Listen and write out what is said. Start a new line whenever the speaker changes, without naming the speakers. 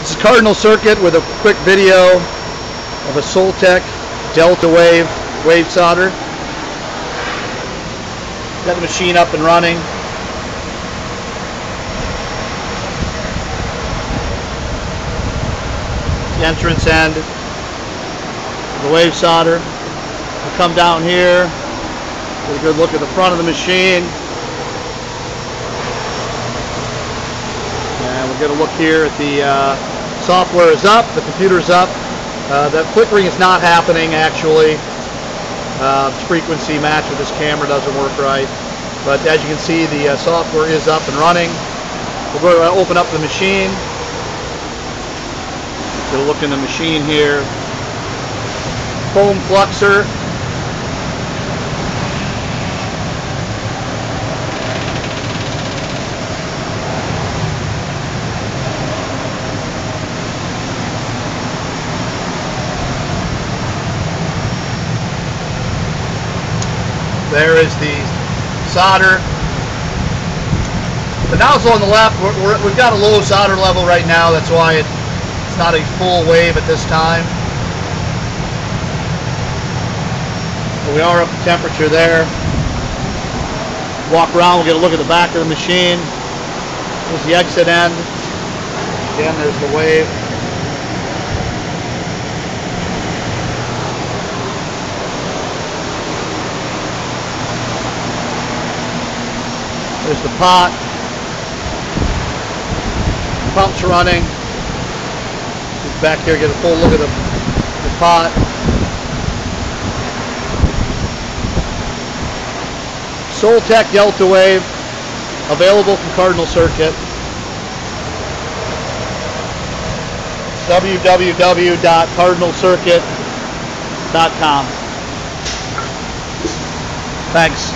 This is Cardinal Circuit with a quick video of a Soltec Deltawave wave solder. Got the machine up and running. The entrance end, the wave solder. We'll come down here, get a good look at the front of the machine. And we'll get a look here at the software is up, the computer's up. The flickering is not happening actually. Frequency match with this camera doesn't work right. But as you can see, the software is up and running. We'll go to open up the machine. Get a look in the machine here. Foam fluxer. There is the solder. The nozzle on the left, we've got a low solder level right now. That's why it's not a full wave at this time. But we are up to temperature there. Walk around, we'll get a look at the back of the machine. There's the exit end. Again, there's the wave. There's the pot. The pump's running. Get back here, get a full look at the pot. Soltec Deltawave, available from Cardinal Circuit. www.cardinalcircuit.com. Thanks.